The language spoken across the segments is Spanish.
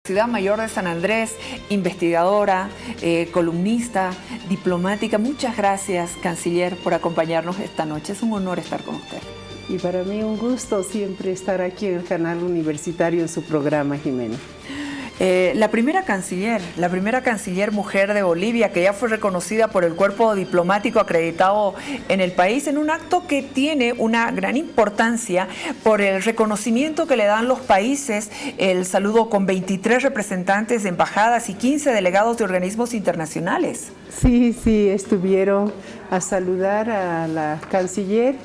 Ciudad Mayor de San Andrés, investigadora, columnista, diplomática. Muchas gracias, canciller, por acompañarnos esta noche. Es un honor estar con usted. Y para mí un gusto siempre estar aquí en el canal universitario en su programa, Jimena. La primera canciller mujer de Bolivia, que ya fue reconocida por el cuerpo diplomático acreditado en el país, en un acto que tiene una gran importancia por el reconocimiento que le dan los países, el saludo con 23 representantes de embajadas y 15 delegados de organismos internacionales. Sí, estuvieron a saludar a la canciller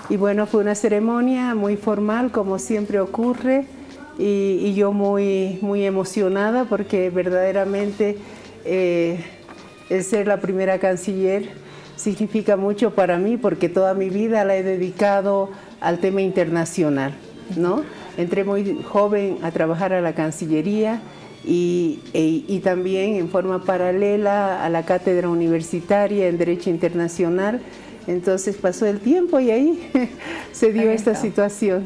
y bueno, fue una ceremonia muy formal, como siempre ocurre. Y yo muy emocionada porque verdaderamente el ser la primera canciller significa mucho para mí porque toda mi vida la he dedicado al tema internacional, ¿no? Entré muy joven a trabajar a la Cancillería y también en forma paralela a la cátedra universitaria en Derecho Internacional. Entonces pasó el tiempo y ahí se dio esta situación.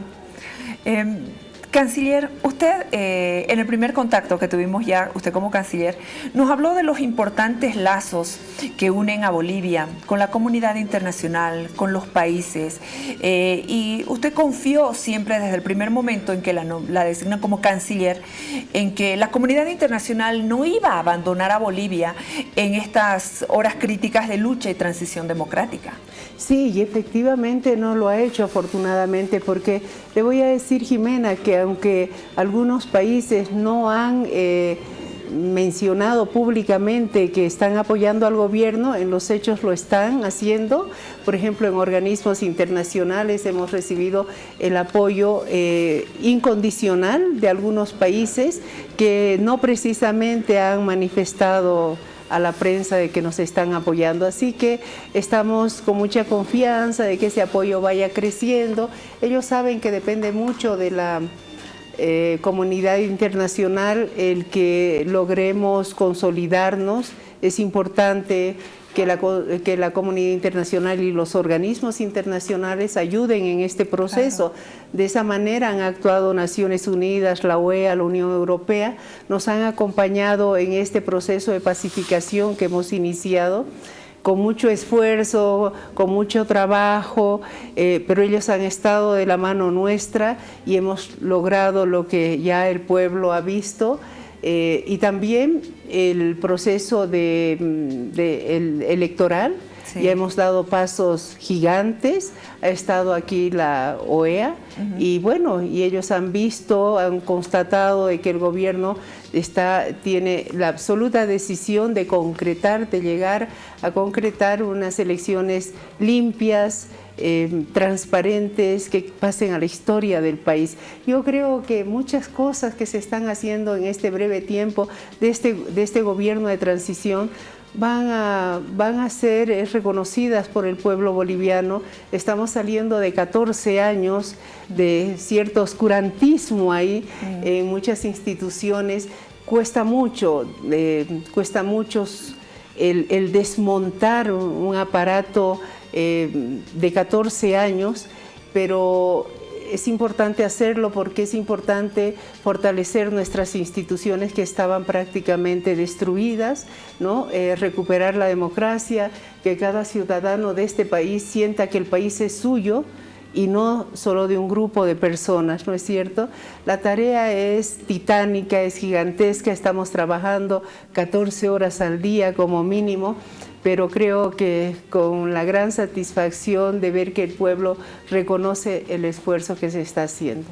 Canciller, usted en el primer contacto que tuvimos ya, usted como canciller, nos habló de los importantes lazos que unen a Bolivia con la comunidad internacional, con los países, y usted confió siempre desde el primer momento en que la designan como canciller, en que la comunidad internacional no iba a abandonar a Bolivia en estas horas críticas de lucha y transición democrática. Sí, y efectivamente no lo ha hecho, afortunadamente, porque le voy a decir, Jimena, que aunque algunos países no han mencionado públicamente que están apoyando al gobierno, en los hechos lo están haciendo. Por ejemplo, en organismos internacionales hemos recibido el apoyo incondicional de algunos países que no precisamente han manifestado a la prensa de que nos están apoyando, así que estamos con mucha confianza de que ese apoyo vaya creciendo. Ellos saben que depende mucho de la comunidad internacional el que logremos consolidarnos. Es importante que la comunidad internacional y los organismos internacionales ayuden en este proceso. De esa manera han actuado Naciones Unidas, la OEA, la Unión Europea, nos han acompañado en este proceso de pacificación que hemos iniciado con mucho esfuerzo, con mucho trabajo, pero ellos han estado de la mano nuestra y hemos logrado lo que ya el pueblo ha visto. Y también el proceso electoral, sí. Ya hemos dado pasos gigantes, ha estado aquí la OEA y bueno, y ellos han visto, han constatado de que el gobierno tiene la absoluta decisión de concretar, de llegar a concretar unas elecciones limpias, transparentes, que pasen a la historia del país. Yo creo que muchas cosas que se están haciendo en este breve tiempo de este gobierno de transición van a ser reconocidas por el pueblo boliviano. Estamos saliendo de 14 años de cierto oscurantismo ahí en muchas instituciones. Cuesta mucho el desmontar un aparato de 14 años, pero es importante hacerlo porque es importante fortalecer nuestras instituciones que estaban prácticamente destruidas, ¿no? Recuperar la democracia, que cada ciudadano de este país sienta que el país es suyo y no solo de un grupo de personas, ¿no es cierto? La tarea es titánica, es gigantesca, estamos trabajando 14 horas al día como mínimo, pero creo que con la gran satisfacción de ver que el pueblo reconoce el esfuerzo que se está haciendo.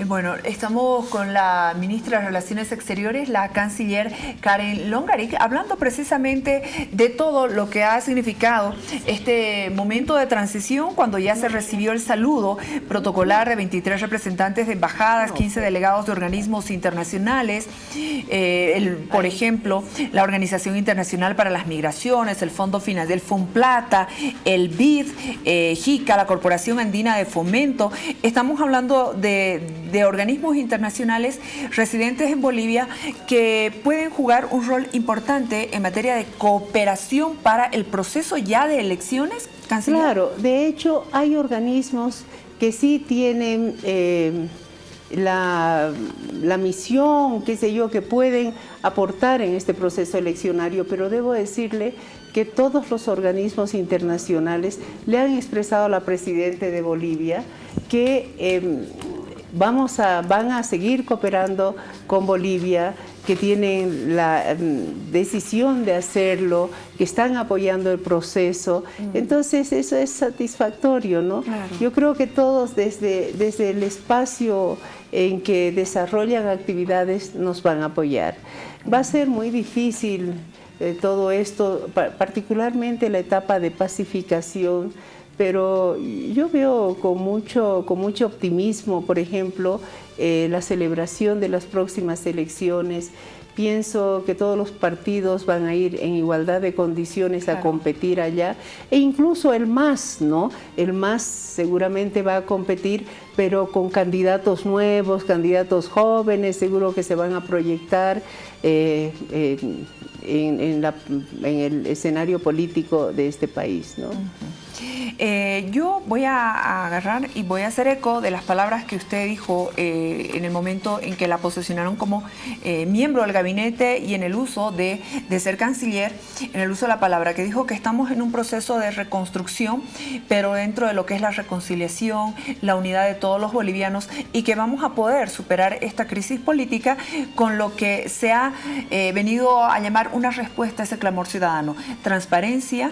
Bueno, estamos con la ministra de Relaciones Exteriores, la canciller Karen Longarik, hablando precisamente de todo lo que ha significado este momento de transición cuando ya se recibió el saludo protocolar de 23 representantes de embajadas, 15 delegados de organismos internacionales, por ejemplo, la Organización Internacional para las Migraciones, el Fondo Financiero, el FONPLATA, el BID, JICA, la Corporación Andina de Fomento. Estamos hablando de organismos internacionales residentes en Bolivia que pueden jugar un rol importante en materia de cooperación para el proceso ya de elecciones, canciller. Claro, de hecho hay organismos que sí tienen la misión, qué sé yo, que pueden aportar en este proceso eleccionario, pero debo decirle que todos los organismos internacionales le han expresado a la Presidenta de Bolivia que van a seguir cooperando con Bolivia, que tienen la decisión de hacerlo, que están apoyando el proceso. Entonces eso es satisfactorio, ¿no? Claro. Yo creo que todos desde el espacio en que desarrollan actividades nos van a apoyar. Va a ser muy difícil todo esto, particularmente la etapa de pacificación, pero yo veo con mucho optimismo, por ejemplo, la celebración de las próximas elecciones. Pienso que todos los partidos van a ir en igualdad de condiciones a competir allá, e incluso el MAS, ¿no? El MAS seguramente va a competir, pero con candidatos nuevos, candidatos jóvenes, seguro que se van a proyectar en el escenario político de este país, ¿no? Yo voy a agarrar y voy a hacer eco de las palabras que usted dijo en el momento en que la posesionaron como miembro del gabinete y en el uso de ser canciller, en el uso de la palabra, que dijo que estamos en un proceso de reconstrucción, pero dentro de lo que es la reconciliación, la unidad de todos los bolivianos, y que vamos a poder superar esta crisis política con lo que se ha venido a llamar una respuesta a ese clamor ciudadano: transparencia,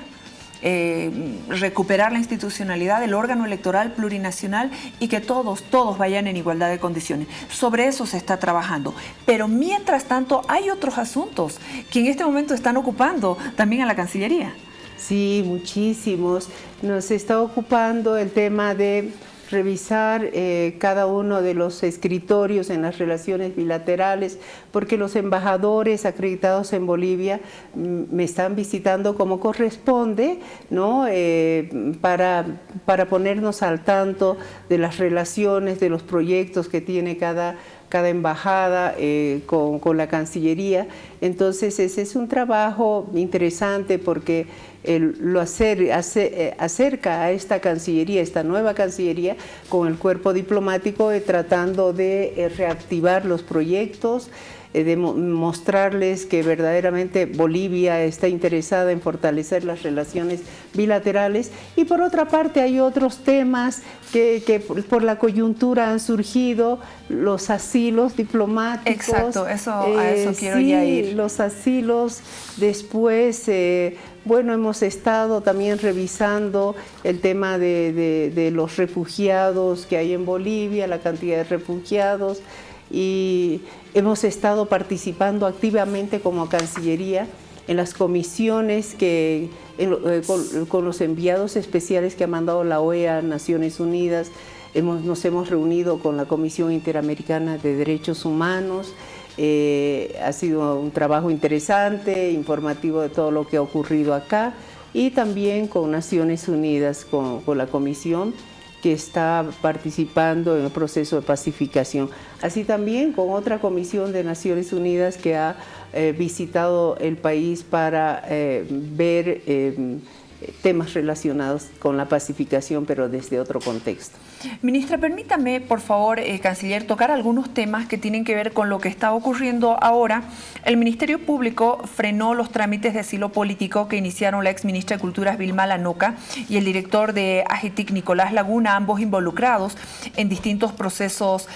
recuperar la institucionalidad del órgano electoral plurinacional y que todos vayan en igualdad de condiciones. Sobre eso se está trabajando. Pero mientras tanto hay otros asuntos que en este momento están ocupando también a la Cancillería. Sí, muchísimos. Nos está ocupando el tema de revisar cada uno de los escritorios en las relaciones bilaterales, porque los embajadores acreditados en Bolivia me están visitando como corresponde, ¿no? Para ponernos al tanto de las relaciones, de los proyectos que tiene cada embajada con la Cancillería. Entonces ese es un trabajo interesante porque lo acerca a esta Cancillería, esta nueva Cancillería, con el cuerpo diplomático, tratando de reactivar los proyectos, de mostrarles que verdaderamente Bolivia está interesada en fortalecer las relaciones bilaterales. Y por otra parte hay otros temas que por la coyuntura han surgido, los asilos diplomáticos. Exacto, a eso quiero ya ir. Los asilos, después, bueno, hemos estado también revisando el tema de los refugiados que hay en Bolivia, la cantidad de refugiados, y hemos estado participando activamente como Cancillería en las comisiones con los enviados especiales que ha mandado la OEA, Naciones Unidas. Nos hemos reunido con la Comisión Interamericana de Derechos Humanos. Ha sido un trabajo interesante, informativo de todo lo que ha ocurrido acá, y también con Naciones Unidas, con la Comisión que está participando en el proceso de pacificación. Así también con otra comisión de Naciones Unidas que ha visitado el país para ver temas relacionados con la pacificación, pero desde otro contexto. Ministra, permítame, por favor, canciller, tocar algunos temas que tienen que ver con lo que está ocurriendo ahora. El Ministerio Público frenó los trámites de asilo político que iniciaron la exministra de Culturas, Vilma Lanoca, y el director de AGETIC, Nicolás Laguna, ambos involucrados en distintos procesos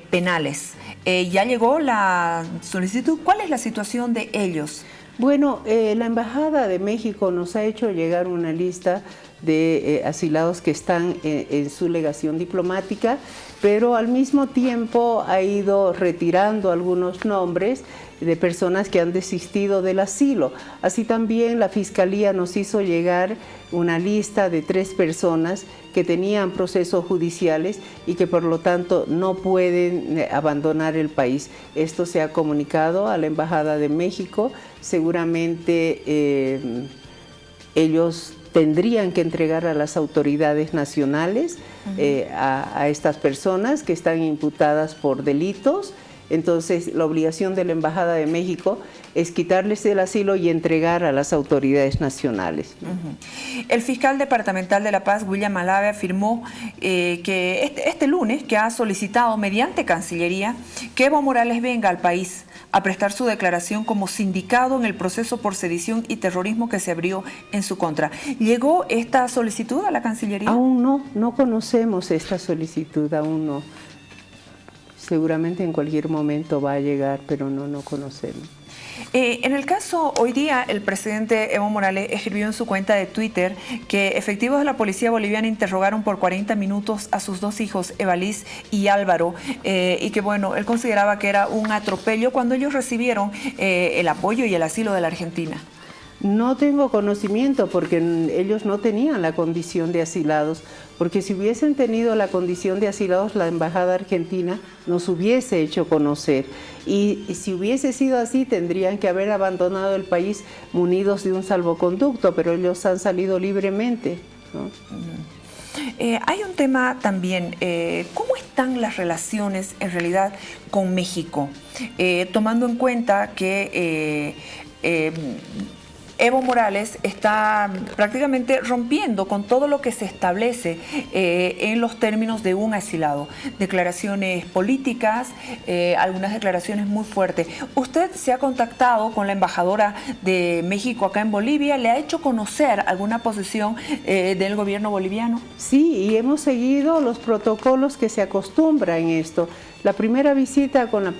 penales. Ya llegó la solicitud. ¿Cuál es la situación de ellos? Bueno, la Embajada de México nos ha hecho llegar una lista de asilados que están en su legación diplomática, pero al mismo tiempo ha ido retirando algunos nombres de personas que han desistido del asilo. Así también la Fiscalía nos hizo llegar una lista de 3 personas que tenían procesos judiciales y que por lo tanto no pueden abandonar el país. Esto se ha comunicado a la Embajada de México. Seguramente ellos tendrían que entregar a las autoridades nacionales a estas personas que están imputadas por delitos Entonces, la obligación de la Embajada de México es quitarles el asilo y entregar a las autoridades nacionales. El fiscal departamental de La Paz, William Alave, afirmó que este lunes que ha solicitado mediante Cancillería que Evo Morales venga al país a prestar su declaración como sindicado en el proceso por sedición y terrorismo que se abrió en su contra. ¿Llegó esta solicitud a la Cancillería? Aún no conocemos esta solicitud, aún no. Seguramente en cualquier momento va a llegar, pero no conocemos. En el caso, hoy día el presidente Evo Morales escribió en su cuenta de Twitter que efectivos de la policía boliviana interrogaron por 40 minutos a sus dos hijos, Evaliz y Álvaro, y que bueno, él consideraba que era un atropello cuando ellos recibieron el apoyo y el asilo de la Argentina. No tengo conocimiento porque ellos no tenían la condición de asilados, porque si hubiesen tenido la condición de asilados, la Embajada Argentina nos hubiese hecho conocer. Y si hubiese sido así, tendrían que haber abandonado el país munidos de un salvoconducto, pero ellos han salido libremente, ¿no? Hay un tema también, ¿cómo están las relaciones en realidad con México? Tomando en cuenta que Evo Morales está prácticamente rompiendo con todo lo que se establece en los términos de un asilado. Declaraciones políticas, algunas declaraciones muy fuertes. ¿Usted se ha contactado con la embajadora de México acá en Bolivia? ¿Le ha hecho conocer alguna posición del gobierno boliviano? Sí, y hemos seguido los protocolos que se acostumbra en esto. La primera visita, con la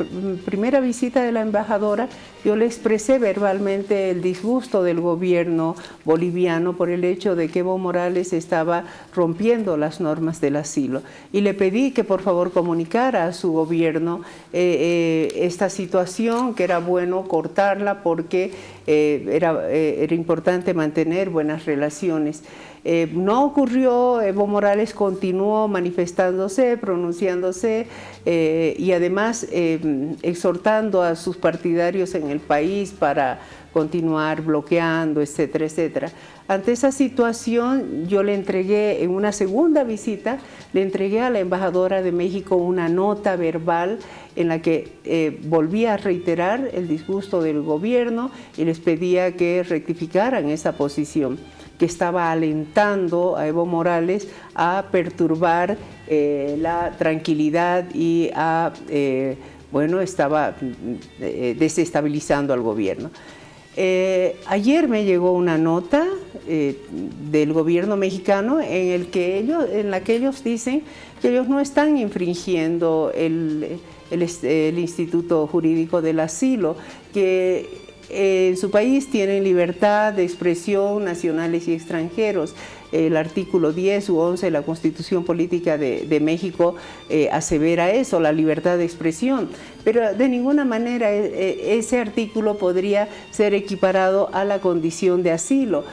primera visita de la embajadora, yo le expresé verbalmente el disgusto del gobierno boliviano por el hecho de que Evo Morales estaba rompiendo las normas del asilo. Y le pedí que por favor comunicara a su gobierno esta situación, que era bueno cortarla porque era importante mantener buenas relaciones. No ocurrió, Evo Morales continuó manifestándose, pronunciándose y además exhortando a sus partidarios en el país para continuar bloqueando, etcétera, etcétera. Ante esa situación, yo le entregué, en una segunda visita, le entregué a la embajadora de México una nota verbal en la que volvía a reiterar el disgusto del gobierno y les pedía que rectificaran esa posición, que estaba alentando a Evo Morales a perturbar la tranquilidad y a, estaba desestabilizando al gobierno. Ayer me llegó una nota del gobierno mexicano en la que ellos dicen que ellos no están infringiendo el Instituto Jurídico del Asilo, que en su país tienen libertad de expresión nacionales y extranjeros. El artículo 10 u 11 de la Constitución Política de México asevera eso, la libertad de expresión, pero de ninguna manera ese artículo podría ser equiparado a la condición de asilo.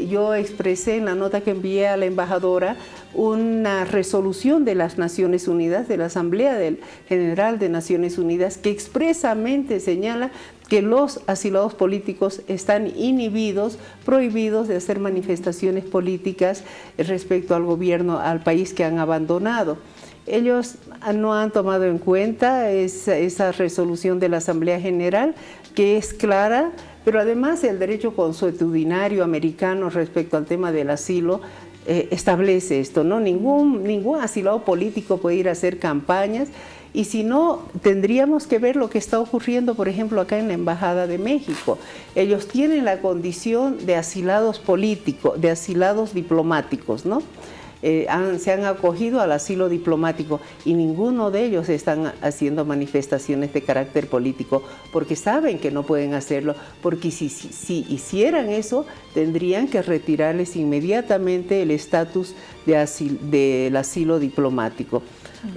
Yo expresé en la nota que envié a la embajadora una resolución de las Naciones Unidas, de la Asamblea General de Naciones Unidas, que expresamente señala que los asilados políticos están inhibidos, prohibidos de hacer manifestaciones políticas respecto al gobierno, al país que han abandonado. Ellos no han tomado en cuenta esa resolución de la Asamblea General, que es clara, pero además el derecho consuetudinario americano respecto al tema del asilo establece esto, ¿no? Ningún asilado político puede ir a hacer campañas, y si no, tendríamos que ver lo que está ocurriendo, por ejemplo, acá en la Embajada de México. Ellos tienen la condición de asilados políticos, de asilados diplomáticos, ¿no? Se han acogido al asilo diplomático y ninguno de ellos están haciendo manifestaciones de carácter político porque saben que no pueden hacerlo, porque si hicieran eso tendrían que retirarles inmediatamente el estatus del asilo diplomático.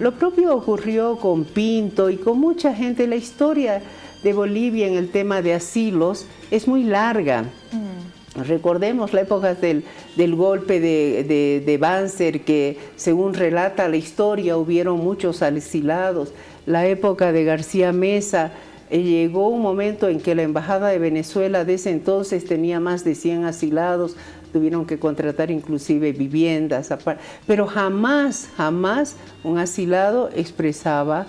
Lo propio ocurrió con Pinto y con mucha gente. La historia de Bolivia en el tema de asilos es muy larga. Recordemos la época del golpe de Banzer, que según relata la historia hubieron muchos asilados. La época de García Meza, llegó un momento en que la Embajada de Venezuela de ese entonces tenía más de 100 asilados, tuvieron que contratar inclusive viviendas, pero jamás un asilado expresaba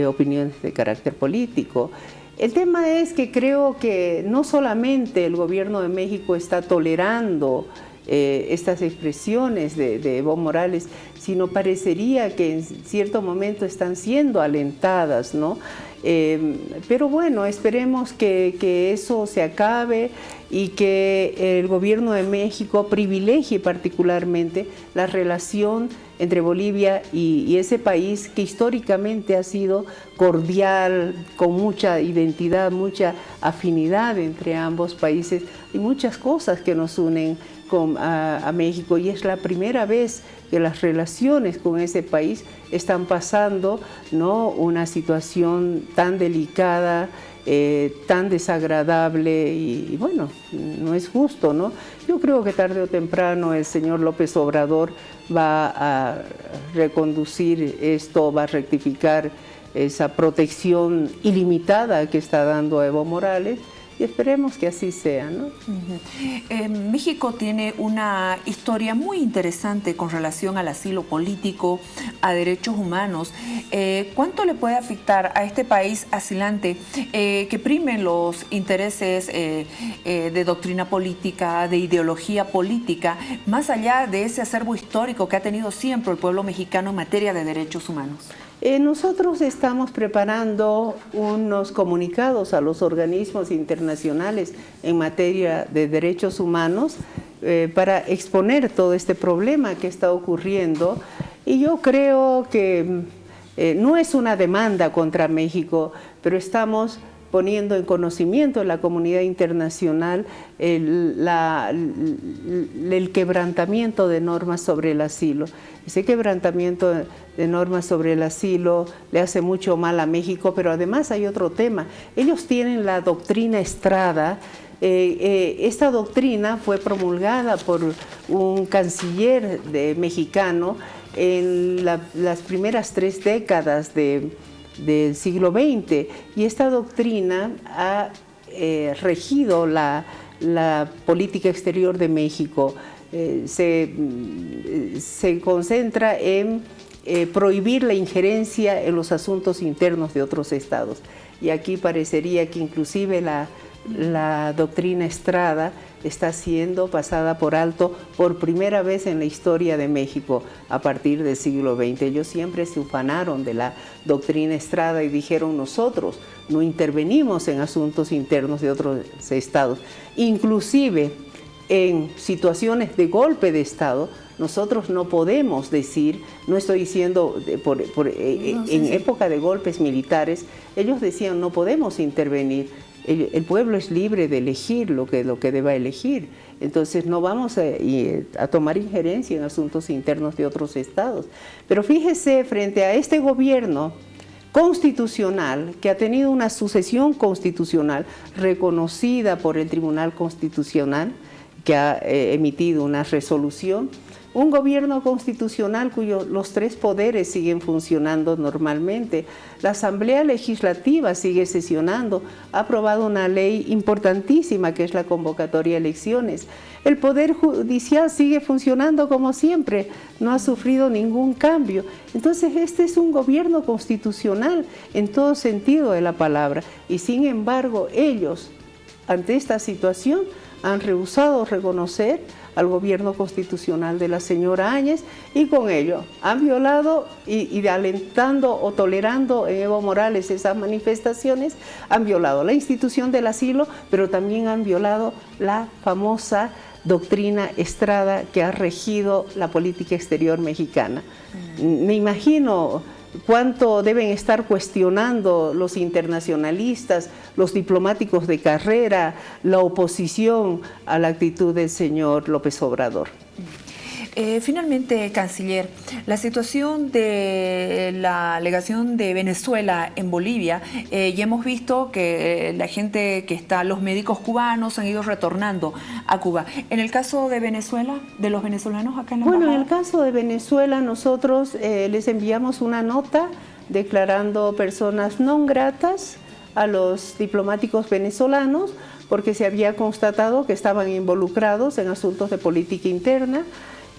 opiniones de carácter político. El tema es que creo que no solamente el gobierno de México está tolerando estas expresiones de Evo Morales, sino parecería que en cierto momento están siendo alentadas, ¿no? Pero bueno, esperemos que eso se acabe y que el gobierno de México privilegie particularmente la relación entre Bolivia y ese país que históricamente ha sido cordial, con mucha identidad, mucha afinidad entre ambos países y muchas cosas que nos unen a México, y es la primera vez que las relaciones con ese país están pasando, ¿no?, una situación tan delicada, tan desagradable y bueno, no es justo, ¿no? Yo creo que tarde o temprano el señor López Obrador va a reconducir esto, va a rectificar esa protección ilimitada que está dando a Evo Morales, y esperemos que así sea, ¿no? México tiene una historia muy interesante con relación al asilo político, a derechos humanos. ¿Cuánto le puede afectar a este país asilante que primen los intereses de doctrina política, de ideología política, más allá de ese acervo histórico que ha tenido siempre el pueblo mexicano en materia de derechos humanos? Nosotros estamos preparando unos comunicados a los organismos internacionales en materia de derechos humanos para exponer todo este problema que está ocurriendo, y yo creo que no es una demanda contra México, pero estamos poniendo en conocimiento de la comunidad internacional el quebrantamiento de normas sobre el asilo. Ese quebrantamiento de normas sobre el asilo le hace mucho mal a México, pero además hay otro tema. Ellos tienen la doctrina Estrada. Esta doctrina fue promulgada por un canciller mexicano en las primeras 3 décadas del siglo XX, y esta doctrina ha regido la política exterior de México. Se concentra en prohibir la injerencia en los asuntos internos de otros estados, y aquí parecería que inclusive la doctrina Estrada está siendo pasada por alto por primera vez en la historia de México a partir del siglo XX. Ellos siempre se ufanaron de la doctrina Estrada y dijeron: nosotros no intervenimos en asuntos internos de otros estados. Inclusive en situaciones de golpe de Estado, nosotros no podemos decir, no estoy diciendo en época de golpes militares, ellos decían: no podemos intervenir. El pueblo es libre de elegir lo que deba elegir. Entonces no vamos a tomar injerencia en asuntos internos de otros estados. Pero fíjese, frente a este gobierno constitucional, que ha tenido una sucesión constitucional reconocida por el Tribunal Constitucional, que ha emitido una resolución, un gobierno constitucional cuyos los 3 poderes siguen funcionando normalmente. La Asamblea Legislativa sigue sesionando, ha aprobado una ley importantísima que es la convocatoria a elecciones. El Poder Judicial sigue funcionando como siempre, no ha sufrido ningún cambio. Entonces este es un gobierno constitucional en todo sentido de la palabra, y sin embargo ellos, ante esta situación, han rehusado reconocer al gobierno constitucional de la señora Áñez, y con ello han violado y alentando o tolerando en Evo Morales esas manifestaciones, han violado la institución del asilo, pero también han violado la famosa doctrina Estrada que ha regido la política exterior mexicana. Me imagino cuánto deben estar cuestionando los internacionalistas, los diplomáticos de carrera, la oposición a la actitud del señor López Obrador. Finalmente, canciller, la situación de la legación de Venezuela en Bolivia, ya hemos visto que la gente que está, los médicos cubanos han ido retornando a Cuba. En el caso de Venezuela, de los venezolanos acá en la embajada. Bueno, en el caso de Venezuela nosotros les enviamos una nota declarando personas non gratas a los diplomáticos venezolanos porque se había constatado que estaban involucrados en asuntos de política interna,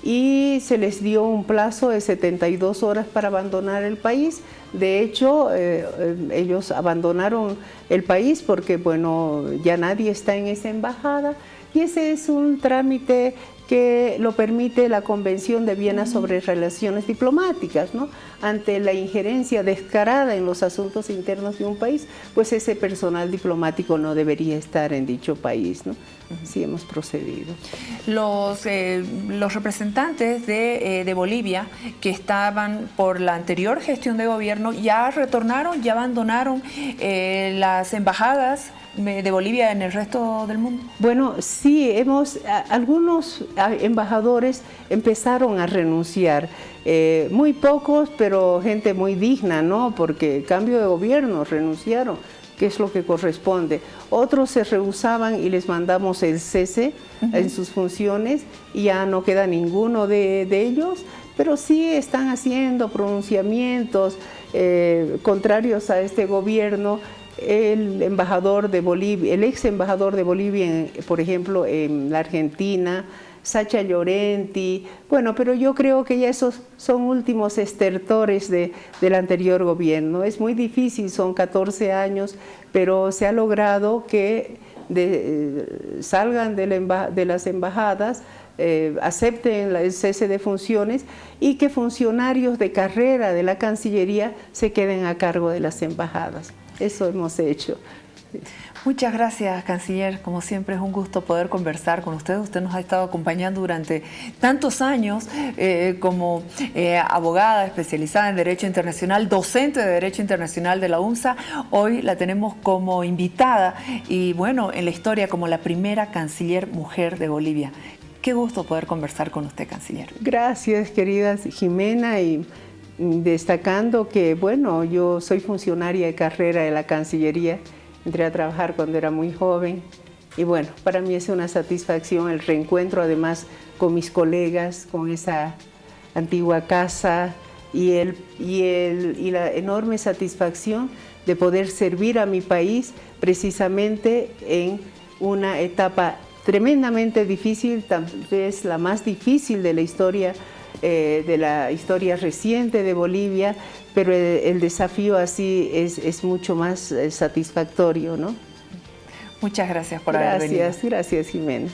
y se les dio un plazo de 72 horas para abandonar el país. De hecho, ellos abandonaron el país porque, bueno, ya nadie está en esa embajada y ese es un trámite que lo permite la Convención de Viena sobre Relaciones Diplomáticas, ¿no? Ante la injerencia descarada en los asuntos internos de un país, pues ese personal diplomático no debería estar en dicho país, ¿no? Así hemos procedido. Los representantes de Bolivia que estaban por la anterior gestión de gobierno ya retornaron, ya abandonaron las embajadas de Bolivia en el resto del mundo. Bueno, sí, algunos embajadores empezaron a renunciar, muy pocos, pero gente muy digna, ¿no? Porque cambio de gobierno, renunciaron, que es lo que corresponde. Otros se rehusaban y les mandamos el cese en sus funciones y ya no queda ninguno de ellos, pero sí están haciendo pronunciamientos contrarios a este gobierno. El embajador de Bolivia, el ex embajador de Bolivia, por ejemplo, en la Argentina, Sacha Llorenti, bueno, pero yo creo que ya esos son últimos estertores del anterior gobierno. Es muy difícil, son 14 años, pero se ha logrado que salgan de las embajadas, acepten el cese de funciones y que funcionarios de carrera de la Cancillería se queden a cargo de las embajadas. Eso hemos hecho. Muchas gracias, canciller. Como siempre es un gusto poder conversar con usted. Usted nos ha estado acompañando durante tantos años como abogada especializada en Derecho Internacional, docente de Derecho Internacional de la UNSA. Hoy la tenemos como invitada y, bueno, en la historia como la primera canciller mujer de Bolivia. Qué gusto poder conversar con usted, canciller. Gracias, querida Jimena, y destacando que, bueno, yo soy funcionaria de carrera de la Cancillería, entré a trabajar cuando era muy joven y bueno, para mí es una satisfacción el reencuentro además con mis colegas, con esa antigua casa y la enorme satisfacción de poder servir a mi país precisamente en una etapa tremendamente difícil, tal vez la más difícil de la historia reciente de Bolivia, pero el desafío así es mucho más satisfactorio, ¿no? Muchas gracias por haber venido. Gracias, Jimena.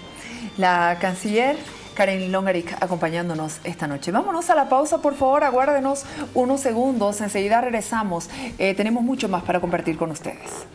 La canciller Karen Longarik acompañándonos esta noche. Vámonos a la pausa, por favor, aguárdenos unos segundos, enseguida regresamos. Tenemos mucho más para compartir con ustedes.